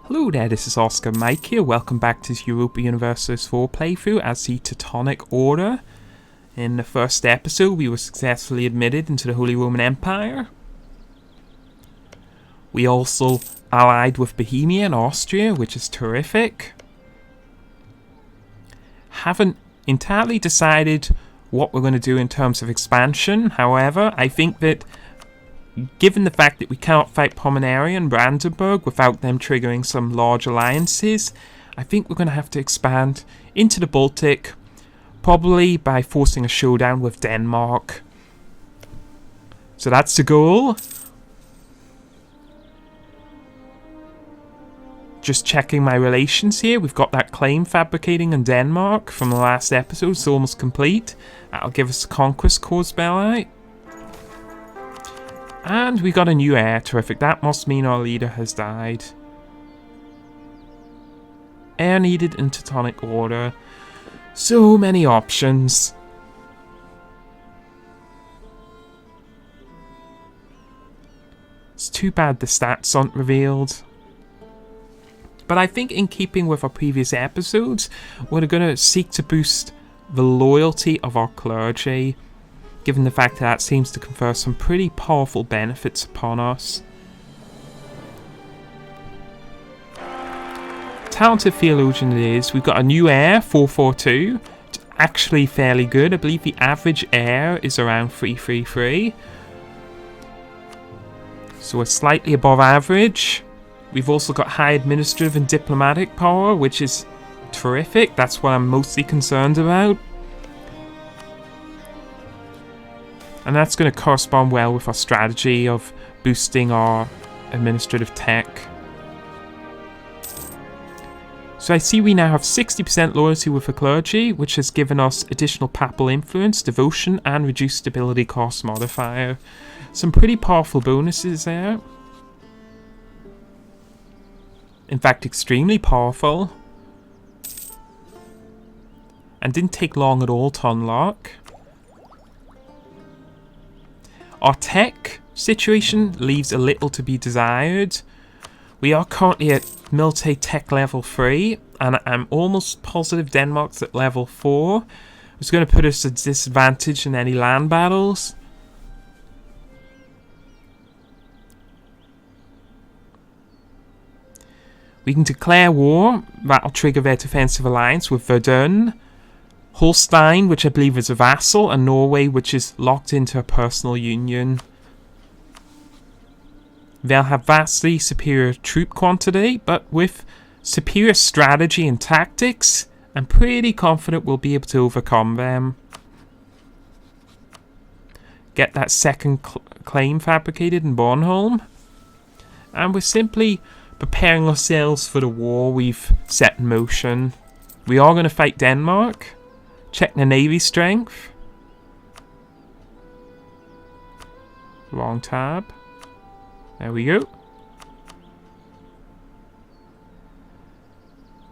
Hello there, this is Oscar Mike here. Welcome back to this Europa Universalis 4 playthrough as the Teutonic Order. In the first episode, we were successfully admitted into the Holy Roman Empire. We also allied with Bohemia and Austria, which is terrific. Haven't entirely decided what we're going to do in terms of expansion. However, I think that given the fact that we cannot fight Pomerania and Brandenburg without them triggering some large alliances, I think we're going to have to expand into the Baltic, probably by forcing a showdown with Denmark. So that's the goal. Just checking my relations here. We've got that claim fabricating in Denmark from the last episode. It's almost complete. That'll give us the Conquest Cause Belli. And we got a new heir. Terrific. That must mean our leader has died. Heir needed in Teutonic Order. So many options. It's too bad the stats aren't revealed. But I think in keeping with our previous episodes, we're going to seek to boost the loyalty of our clergy, given the fact that seems to confer some pretty powerful benefits upon us. Talented theologian it is. We've got a new heir, 442. It's actually fairly good. I believe the average heir is around 333. So we're slightly above average. We've also got high administrative and diplomatic power, which is terrific. That's what I'm mostly concerned about. And that's going to correspond well with our strategy of boosting our administrative tech. So I see we now have 60% loyalty with the clergy, which has given us additional papal influence, devotion, and reduced stability cost modifier. Some pretty powerful bonuses there. In fact, extremely powerful. And didn't take long at all to unlock. Our tech situation leaves a little to be desired. We are currently at military tech level 3, and I'm almost positive Denmark's at level 4. It's going to put us at disadvantage in any land battles. We can declare war. That'll trigger their defensive alliance with Verdun, Holstein, which I believe is a vassal, and Norway, which is locked into a personal union. They'll have vastly superior troop quantity, but with superior strategy and tactics, I'm pretty confident we'll be able to overcome them. Get that second claim fabricated in Bornholm. And we're simply preparing ourselves for the war we've set in motion. We are going to fight Denmark. Check the navy strength. Wrong tab. There we go.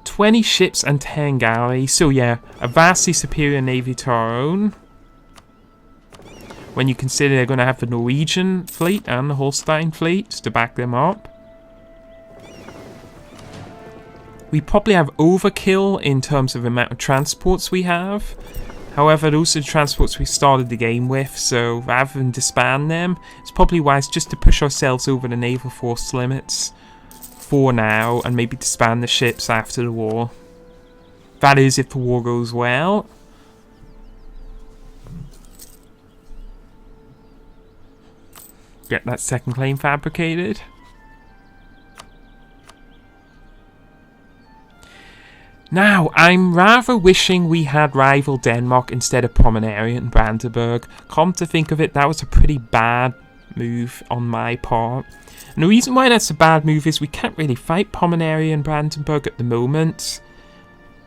20 ships and 10 galleys. So yeah, a vastly superior navy to our own. When you consider they're going to have the Norwegian fleet and the Holstein fleet to back them up. We probably have overkill in terms of the amount of transports we have. However, those are the transports we started the game with, so rather than disband them, it's probably wise just to push ourselves over the naval force limits for now, and maybe disband the ships after the war. That is, if the war goes well. Get that second claim fabricated. Now, I'm rather wishing we had rival Denmark instead of Pomerania and Brandenburg. Come to think of it, that was a pretty bad move on my part. And the reason why that's a bad move is we can't really fight Pomerania and Brandenburg at the moment.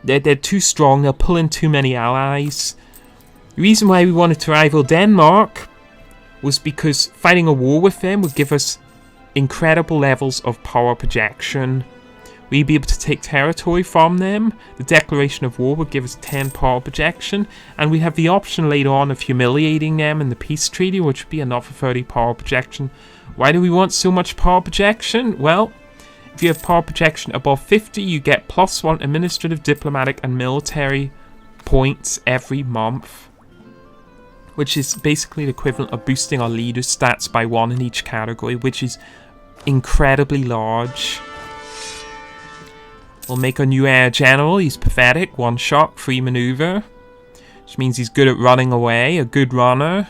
They're too strong, they'll pull in too many allies. The reason why we wanted to rival Denmark was because fighting a war with them would give us incredible levels of power projection. We'd be able to take territory from them. The declaration of war would give us 10 power projection. And we have the option later on of humiliating them in the peace treaty, which would be another 30 power projection. Why do we want so much power projection? Well, If you have power projection above 50, you get +1 administrative, diplomatic, and military points every month, which is basically the equivalent of boosting our leader's stats by 1 in each category, which is incredibly large. We'll make a new air general. He's pathetic, 1 shot, free maneuver, which means he's good at running away, a good runner.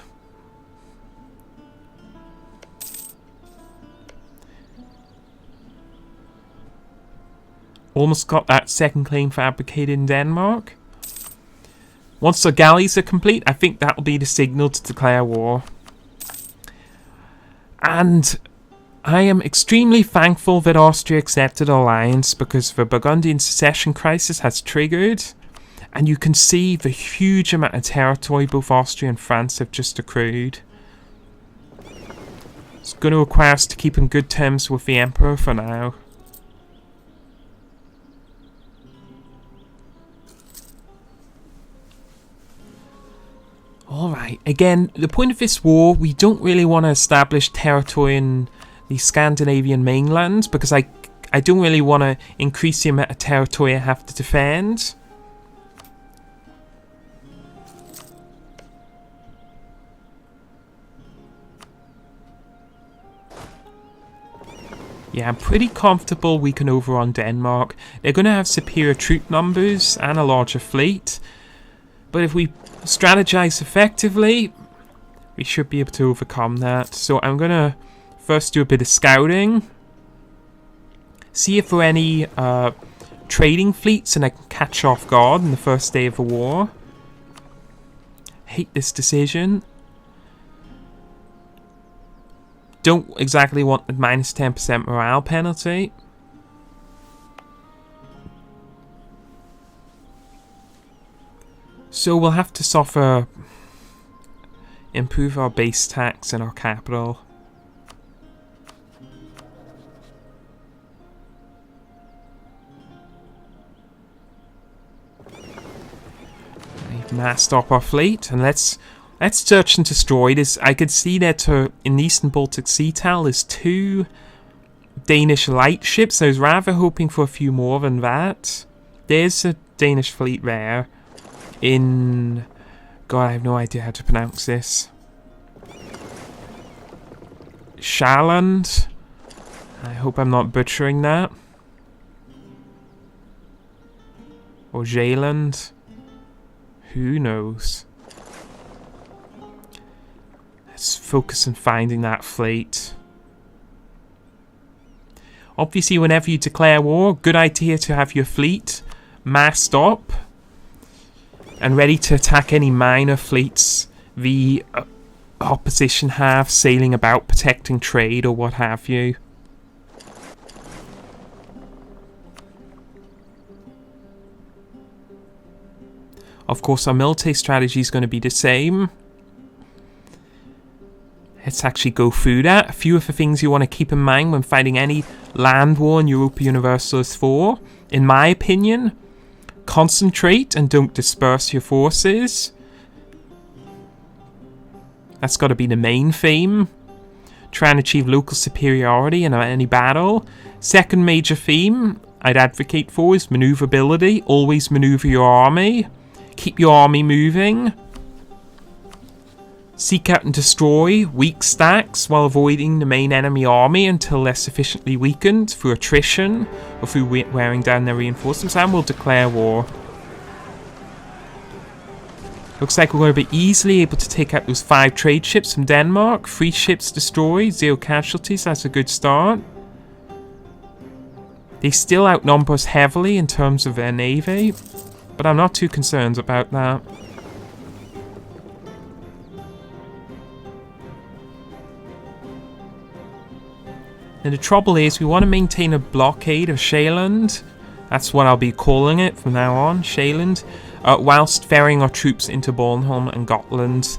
Almost got that second claim fabricated in Denmark. Once the galleys are complete, I think that will be the signal to declare war. And I am extremely thankful that Austria accepted alliance, because the Burgundian succession crisis has triggered. And you can see the huge amount of territory both Austria and France have just accrued. It's going to require us to keep in good terms with the Emperor for now. Alright, again, the point of this war, we don't really want to establish territory in the Scandinavian mainland, because I don't really want to increase the amount of territory I have to defend. Yeah, I'm pretty comfortable we can overrun Denmark. They're going to have superior troop numbers and a larger fleet, but if we strategize effectively, we should be able to overcome that. So I'm gonna first do a bit of scouting, see if there are any trading fleets and I can catch off guard in the first day of the war. Hate this decision. Don't exactly want the -10% morale penalty. So we'll have to improve our base tax in our capital. We've massed up our fleet, and let's search and destroy this. I could see that in the Eastern Baltic Sea Tal there's 2 Danish light ships. I was rather hoping for a few more than that. There's a Danish fleet there. In... God, I have no idea how to pronounce this. Sjælland. I hope I'm not butchering that. Or Zeeland. Who knows? Let's focus on finding that fleet. Obviously, whenever you declare war, good idea to have your fleet massed up and ready to attack any minor fleets the opposition have sailing about, protecting trade or what have you. Of course, our military strategy is going to be the same. Let's actually go through that. A few of the things you want to keep in mind when fighting any land war in Europa Universalis 4. In my opinion, concentrate and don't disperse your forces. That's got to be the main theme. Try and achieve local superiority in any battle. Second major theme I'd advocate for is maneuverability. Always maneuver your army. Keep your army moving. Seek out and destroy weak stacks while avoiding the main enemy army until they're sufficiently weakened through attrition or through wearing down their reinforcements, and we'll declare war. Looks like we're going to be easily able to take out those 5 trade ships from Denmark. 3 ships destroyed, 0 casualties, that's a good start. They still outnumber us heavily in terms of their navy, but I'm not too concerned about that. And the trouble is, we want to maintain a blockade of Sjælland. That's what I'll be calling it from now on, Sjælland. Whilst ferrying our troops into Bornholm and Gotland.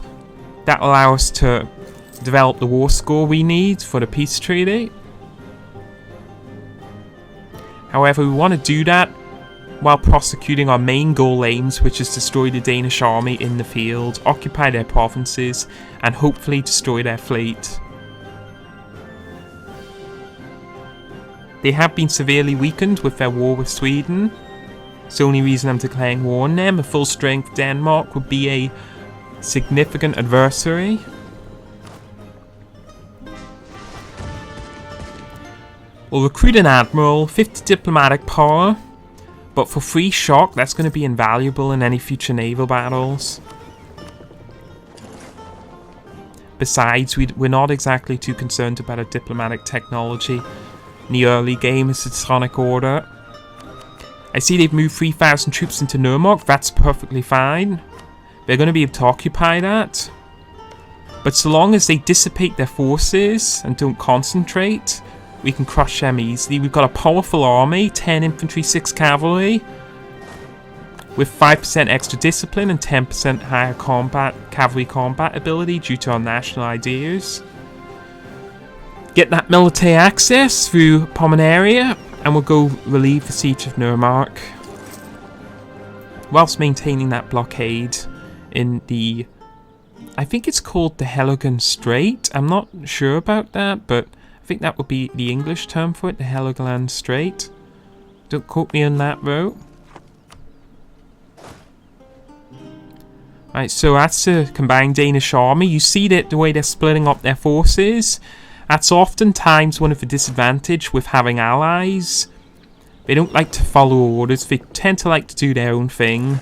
That'll allow us to develop the war score we need for the peace treaty. However, we want to do that while prosecuting our main goal aims, which is destroy the Danish army in the field, occupy their provinces, and hopefully destroy their fleet. They have been severely weakened with their war with Sweden. It's the only reason I'm declaring war on them. A full-strength Denmark would be a significant adversary. We'll recruit an admiral, 50 diplomatic power, but for free shock, that's going to be invaluable in any future naval battles. Besides, we're not exactly too concerned about a diplomatic technology in the early game as the Teutonic Order. I see they've moved 3,000 troops into Nuremberg. That's perfectly fine. They're going to be able to occupy that. But so long as they dissipate their forces and don't concentrate, we can crush them easily. We've got a powerful army, 10 infantry, 6 cavalry, with 5% extra discipline and 10% higher cavalry combat ability due to our national ideas. Get that military access through Pomerania, and we'll go relieve the siege of Nuremberg, whilst maintaining that blockade in the, I think it's called the Helgoland Strait. I'm not sure about that, but I think that would be the English term for it, the Helgoland Strait. Don't quote me on that, though. Right, so that's the combined Danish army. You see that the way they're splitting up their forces. That's oftentimes one of the disadvantages with having allies. They don't like to follow orders. They tend to like to do their own thing.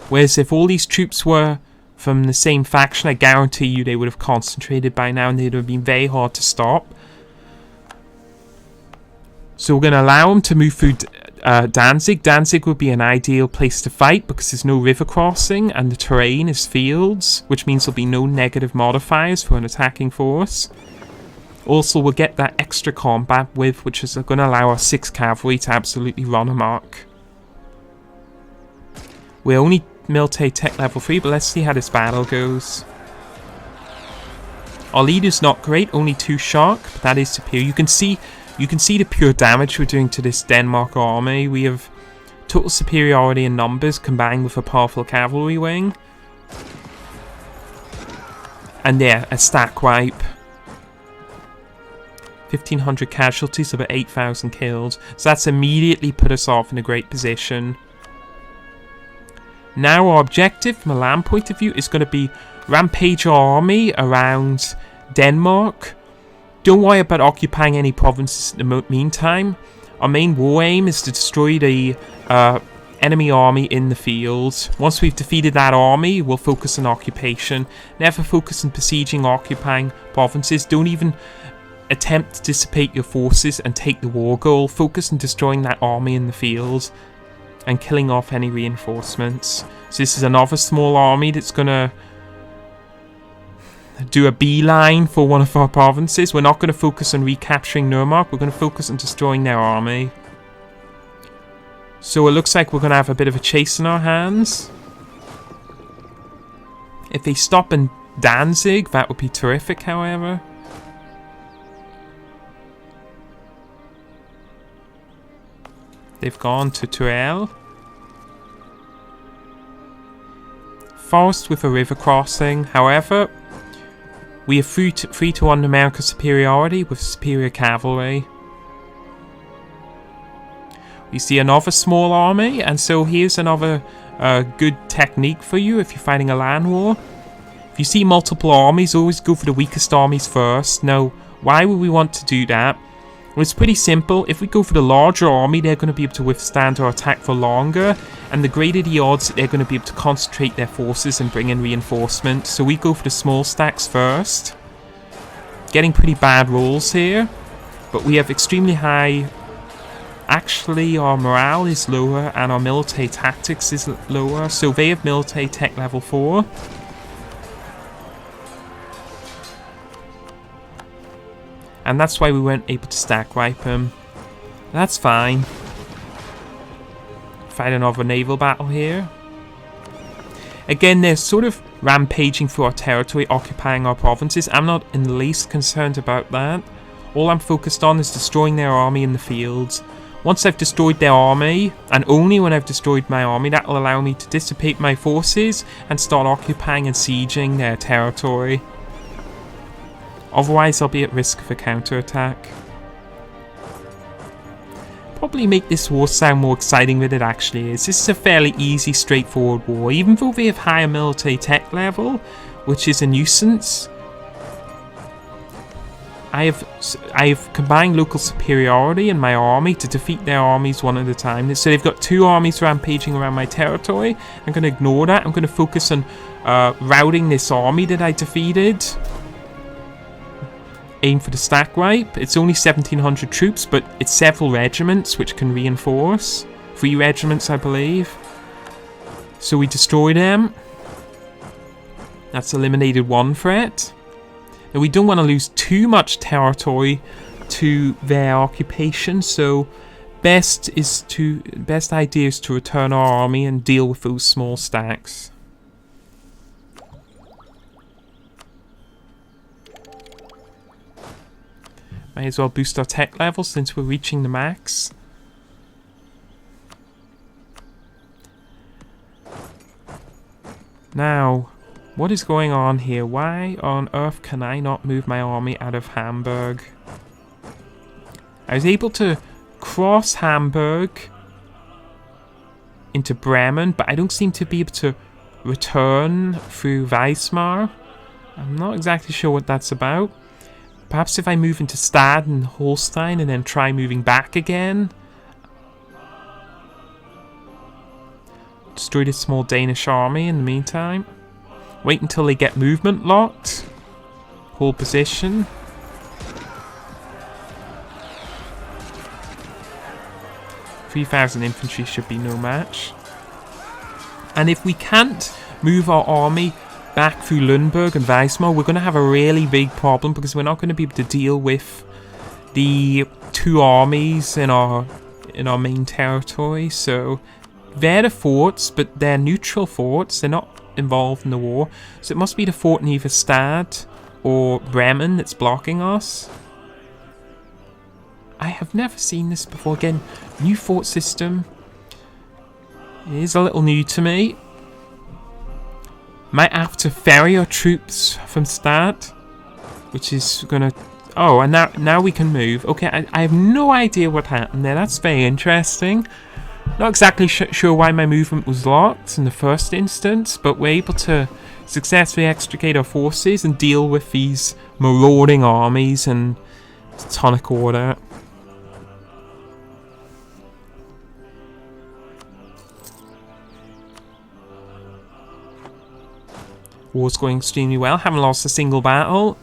Whereas if all these troops were from the same faction, I guarantee you they would have concentrated by now and they'd have been very hard to stop. So we're going to allow them to move through Danzig. Danzig would be an ideal place to fight because there's no river crossing and the terrain is fields, which means there'll be no negative modifiers for an attacking force. Also, we'll get that extra combat width, which is going to allow our 6 cavalry to absolutely run amok. We're only military tech level 3, but let's see how this battle goes. Our leader's not great, only 2 shock, but that is superior. You can see the pure damage we're doing to this Denmark army. We have total superiority in numbers combined with a powerful cavalry wing. And yeah, a stack wipe. 1,500 casualties, about 8,000 killed. So that's immediately put us off in a great position. Now our objective from a land point of view is going to be rampage our army around Denmark. Don't worry about occupying any provinces in the meantime. Our main war aim is to destroy the enemy army in the field. Once we've defeated that army, we'll focus on occupation. Never focus on besieging, occupying provinces. Don't even attempt to dissipate your forces and take the war goal. Focus on destroying that army in the field and killing off any reinforcements. So this is another small army that's going to do a beeline for one of our provinces. We're not going to focus on recapturing Nuremberg. We're going to focus on destroying their army. So it looks like we're going to have a bit of a chase in our hands. If they stop in Danzig, that would be terrific, however. They've gone to Tuel. Forest with a river crossing. However, we have 3-to-1 numerical superiority with superior cavalry. We see another small army, and so here's another good technique for you if you're fighting a land war. If you see multiple armies, always go for the weakest armies first. Now, why would we want to do that? Well, it's pretty simple. If we go for the larger army, they're going to be able to withstand our attack for longer, and the greater the odds that they're going to be able to concentrate their forces and bring in reinforcements. So we go for the small stacks first. Getting pretty bad rolls here, but we have extremely high... Actually, our morale is lower and our military tactics is lower, so they have military tech level 4. And that's why we weren't able to stack wipe him. That's fine. Fight another naval battle here. Again, they're sort of rampaging through our territory, occupying our provinces. I'm not in the least concerned about that. All I'm focused on is destroying their army in the fields. Once I've destroyed their army, and only when I've destroyed my army, that will allow me to dissipate my forces and start occupying and sieging their territory. Otherwise, I'll be at risk of a counterattack. probably make this war sound more exciting than it actually is. This is a fairly easy, straightforward war, even though they have higher military tech level, which is a nuisance. I have combined local superiority in my army to defeat their armies one at a time. So they've got 2 armies rampaging around my territory. I'm going to ignore that. I'm going to focus on routing this army that I defeated. Aim for the stack wipe. It's only 1,700 troops, but it's several regiments which can reinforce. 3 regiments, I believe. So we destroy them. That's eliminated 1 threat. Now we don't want to lose too much territory to their occupation, so best idea is to return our army and deal with those small stacks. Might as well boost our tech level since we're reaching the max. Now, what is going on here? Why on earth can I not move my army out of Hamburg? I was able to cross Hamburg into Bremen, but I don't seem to be able to return through Weimar. I'm not exactly sure what that's about. Perhaps if I move into Stad and Holstein and then try moving back again. Destroy this small Danish army in the meantime. Wait until they get movement locked. Hold position. "3,000 infantry should be no match. And if we can't move our army back through Lüneburg and Weimar, we're going to have a really big problem because we're not going to be able to deal with the 2 armies in our main territory. So they're the forts, but they're neutral forts. They're not involved in the war. So it must be the fort in either Stad or Bremen that's blocking us. I have never seen this before. Again, new fort system. It is a little new to me. Might have to ferry our troops from Stad, which is gonna... Oh, and now we can move. Okay, I have no idea what happened there. That's very interesting. Not exactly sure why my movement was locked in the first instance, but we're able to successfully extricate our forces and deal with these marauding armies and Teutonic Order. War's going extremely well. Haven't lost a single battle.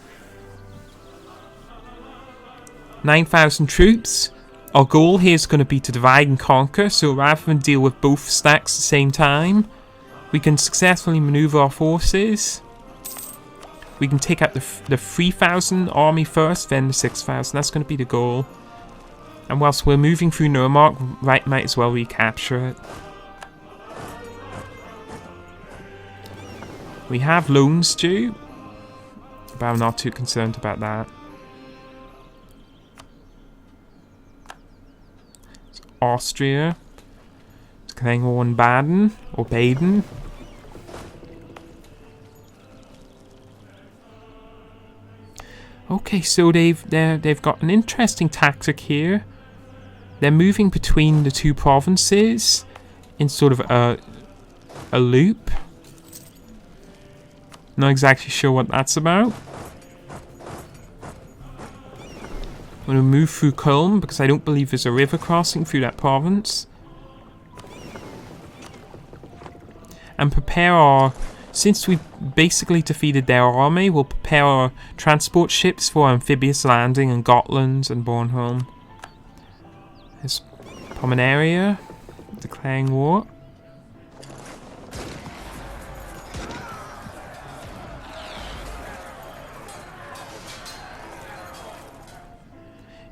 9,000 troops. Our goal here is going to be to divide and conquer, so rather than deal with both stacks at the same time, we can successfully maneuver our forces. We can take out the 3,000 army first, then the 6,000. That's going to be the goal. And whilst we're moving through Nuremberg, might as well recapture it. We have loans due, but I'm not too concerned about that. Austria, Klingon Baden or Baden. Okay, so they've got an interesting tactic here. They're moving between the 2 provinces in sort of a loop. Not exactly sure what that's about. I'm going to move through Köln because I don't believe there's a river crossing through that province. And prepare our... Since we basically defeated their army, we'll prepare our transport ships for amphibious landing in Gotland and Bornholm. There's Pomenaria, declaring war.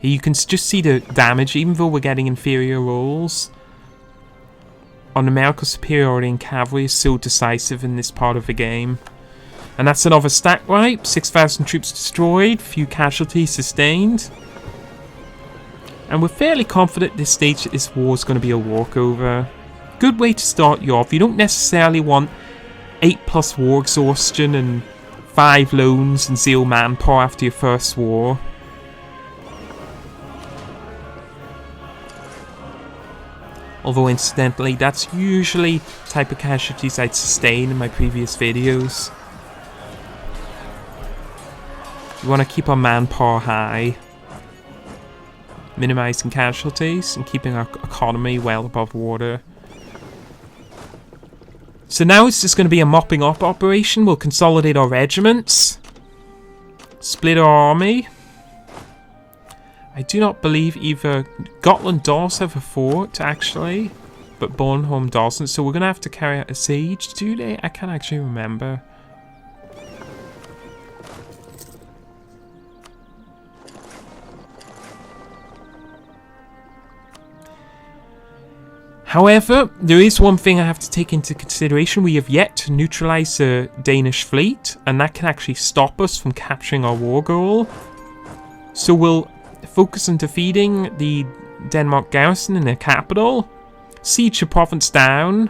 You can just see the damage, even though we're getting inferior rolls. Our numerical superiority in cavalry is so decisive in this part of the game. And that's another stack wipe. 6,000 troops destroyed, few casualties sustained. And we're fairly confident at this stage that this war is going to be a walkover. Good way to start you off. You don't necessarily want 8+ war exhaustion and 5 loans and 0 manpower after your first war. Although incidentally, that's usually the type of casualties I'd sustain in my previous videos. We want to keep our manpower high, minimizing casualties and keeping our economy well above water. So now it's just going to be a mopping up operation. We'll consolidate our regiments, split our army. I do not believe either Gotland does have a fort, actually, but Bornholm doesn't, so we're going to have to carry out a siege, do they? I can't actually remember. However, there is one thing I have to take into consideration. We have yet to neutralize the Danish fleet, and that can actually stop us from capturing our war goal. So we'll focus on defeating the Denmark garrison in their capital, siege the province down,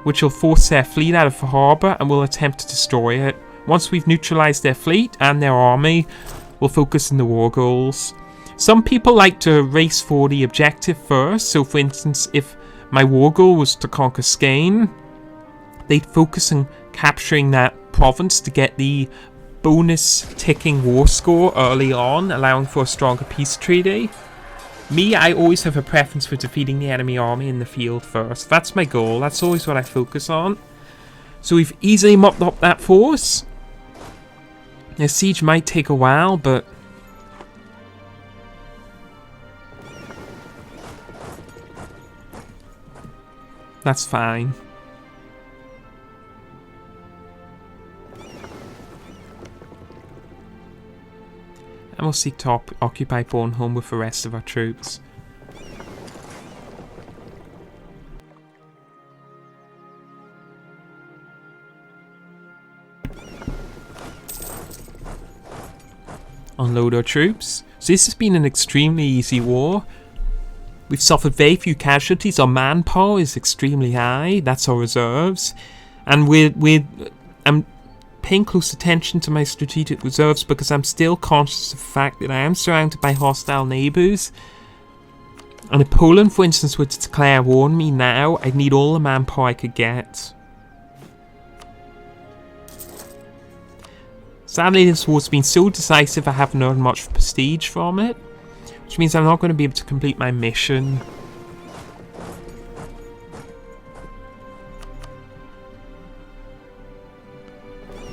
which will force their fleet out of the harbour, and we'll attempt to destroy it. Once we've neutralized their fleet and their army, we'll focus on the war goals. Some people like to race for the objective first, so for instance, if my war goal was to conquer Skane, they'd focus on capturing that province to get the bonus ticking war score early on, allowing for a stronger peace treaty. Me, I always have a preference for defeating the enemy army in the field first. That's my goal, that's always what I focus on. So we've easily mopped up that force. The siege might take a while, but that's fine. And we'll seek to occupy Bornholm with the rest of our troops. Unload our troops. So this has been an extremely easy war. We've suffered very few casualties. Our manpower is extremely high. That's our reserves. And I'm paying close attention to my strategic reserves because I'm still conscious of the fact that I am surrounded by hostile neighbours. And if Poland, for instance, were to declare war on me now, I'd need all the manpower I could get. Sadly, this war's been so decisive I haven't earned much prestige from it, which means I'm not going to be able to complete my mission.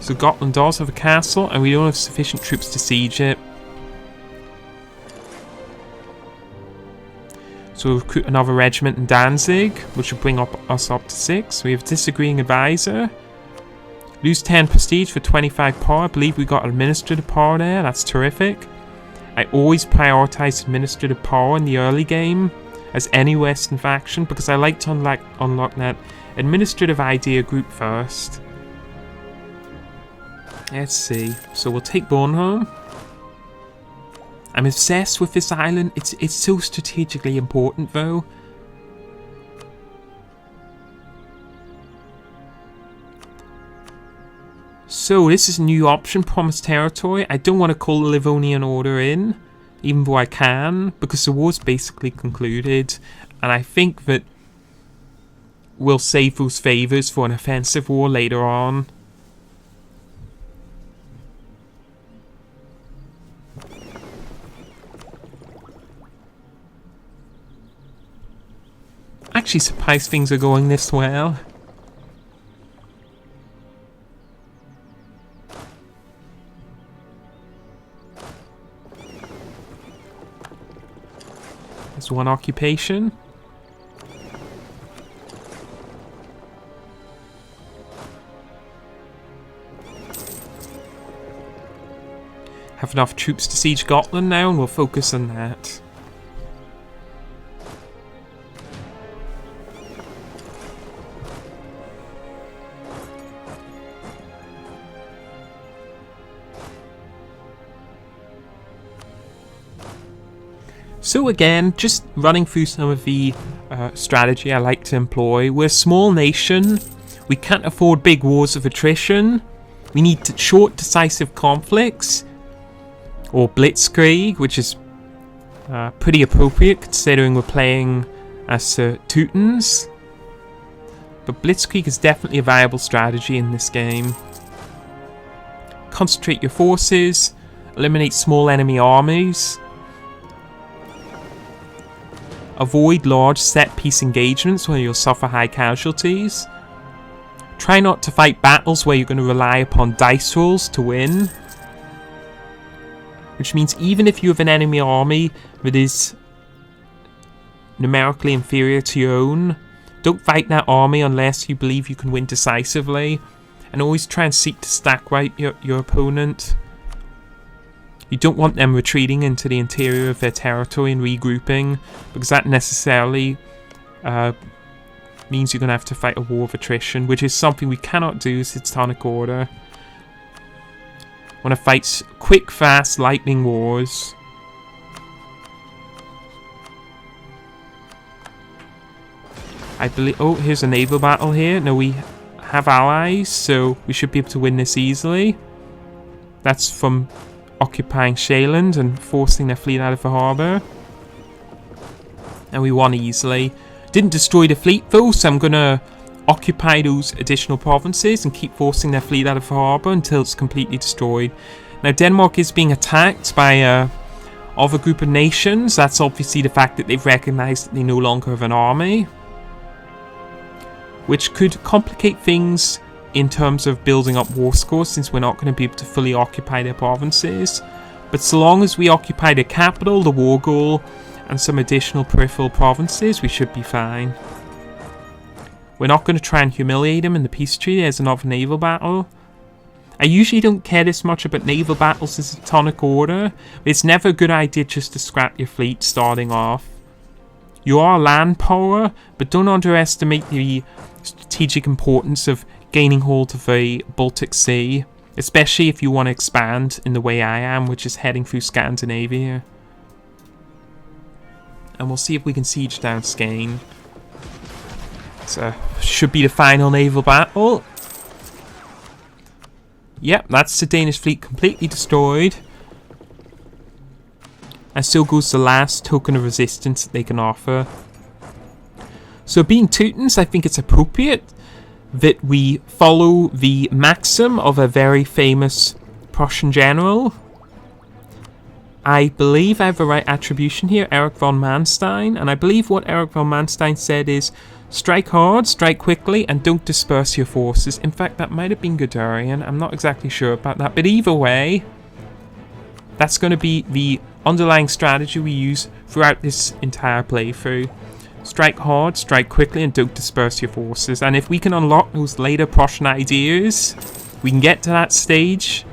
So Gotland does have a castle, and we don't have sufficient troops to siege it. So we'll recruit another regiment in Danzig, which will bring us up to 6. We have a disagreeing advisor. Lose 10 prestige for 25 power. I believe we got administrative power there. That's terrific. I always prioritize administrative power in the early game as any Western faction because I like to unlock that administrative idea group first. Let's see. So we'll take Bornholm. I'm obsessed with this island. It's so strategically important though. So this is a new option, Promised Territory. I don't want to call the Livonian Order in, even though I can, because the war's basically concluded, and I think that we'll save those favours for an offensive war later on. Actually surprised things are going this well. There's one occupation. Have enough troops to siege Gotland now, and we'll focus on that. So again, just running through some of the strategy I like to employ. We're a small nation. We can't afford big wars of attrition. We need short, decisive conflicts. Or blitzkrieg, which is pretty appropriate considering we're playing as Teutons. But Blitzkrieg is definitely a viable strategy in this game. Concentrate your forces, eliminate small enemy armies, avoid large set-piece engagements where you'll suffer high casualties. Try not to fight battles where you're going to rely upon dice rolls to win. Which means even if you have an enemy army that is numerically inferior to your own, don't fight that army unless you believe you can win decisively. And always try and seek to stack right your opponent. You don't want them retreating into the interior of their territory and regrouping, because that necessarily means you're going to have to fight a war of attrition, which is something we cannot do as Teutonic Order. Want to fight quick, fast, lightning wars. I believe... Oh, here's a naval battle here. No, we have allies, so we should be able to win this easily. That's from occupying Shaland and forcing their fleet out of the harbour. And we won easily. Didn't destroy the fleet though, so I'm going to occupy those additional provinces and keep forcing their fleet out of the harbour until it's completely destroyed. Now Denmark is being attacked by other group of nations. That's obviously the fact that they've recognised that they no longer have an army, which could complicate things in terms of building up war scores, since we're not going to be able to fully occupy their provinces. But so long as we occupy the capital, the war goal, and some additional peripheral provinces, we should be fine. We're not going to try and humiliate them in the peace treaty. There's another naval battle. I usually don't care this much about naval battles as a Teutonic Order, but it's never a good idea just to scrap your fleet starting off. You are a land power, but don't underestimate the strategic importance of gaining hold of the Baltic Sea, especially if you want to expand in the way I am, which is heading through Scandinavia. And we'll see if we can siege down Skane. So, should be the final naval battle. Yep, that's the Danish fleet completely destroyed. And so goes the last token of resistance that they can offer. So being Teutons, I think it's appropriate that we follow the maxim of a very famous Prussian general. I believe I have the right attribution here, Erich von Manstein. And I believe what Erich von Manstein said is, strike hard, strike quickly, and don't disperse your forces. In fact, that might have been Guderian. I'm not exactly sure about that. But either way, that's going to be the underlying strategy we use throughout this entire playthrough. Strike hard, strike quickly, and don't disperse your forces. And if we can unlock those later Prussian ideas, we can get to that stage,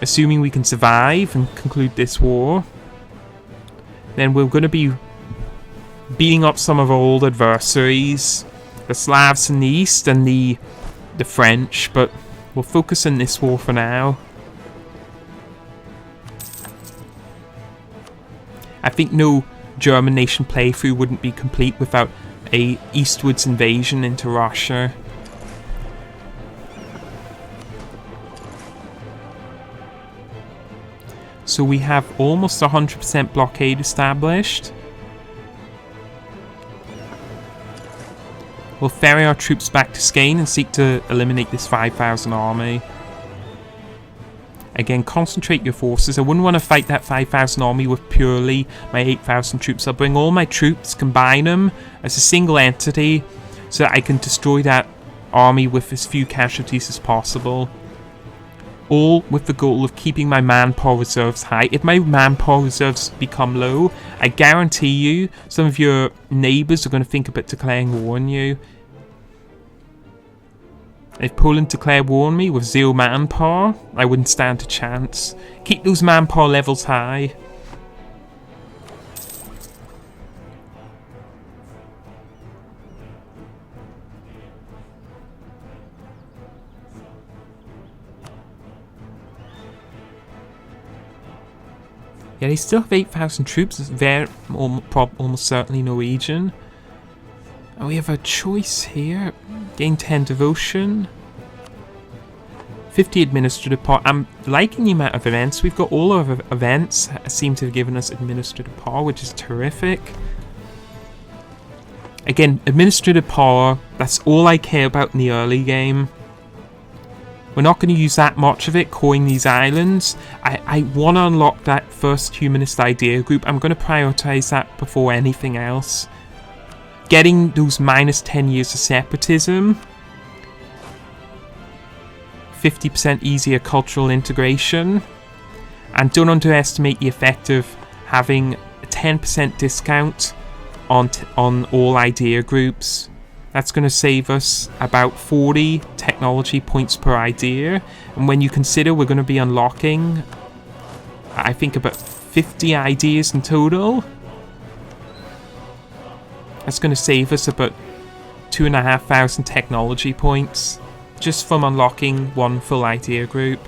assuming we can survive and conclude this war, then we're going to be beating up some of our old adversaries, the Slavs in the east and the French, but we'll focus on this war for now. I think no German nation playthrough wouldn't be complete without a eastwards invasion into Russia. So we have almost 100% blockade established. We'll ferry our troops back to Skane and seek to eliminate this 5,000 army. Again, concentrate your forces. I wouldn't want to fight that 5,000 army with purely my 8,000 troops. I'll bring all my troops, combine them as a single entity, so that I can destroy that army with as few casualties as possible. All with the goal of keeping my manpower reserves high. If my manpower reserves become low, I guarantee you some of your neighbours are going to think about declaring war on you. If Poland declared war on me with 0 manpower, I wouldn't stand a chance. Keep those manpower levels high. Yeah, they still have 8,000 troops. They're almost certainly Norwegian. And we have a choice here. Gain 10 devotion. 50 administrative power. I'm liking the amount of events. We've got all of events seem to have given us administrative power, which is terrific. Again, administrative power, that's all I care about in the early game. We're not going to use that much of it, coring these islands. I want to unlock that first humanist idea group. I'm going to prioritize that before anything else. Getting those minus 10 years of separatism. 50% easier cultural integration. And don't underestimate the effect of having a 10% discount on all idea groups. That's going to save us about 40 technology points per idea. And when you consider we're going to be unlocking, I think, about 50 ideas in total, that's going to save us about 2,500 technology points just from unlocking one full idea group.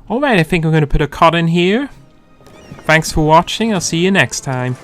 Alright, I think I'm going to put a cut in here. Thanks for watching, I'll see you next time.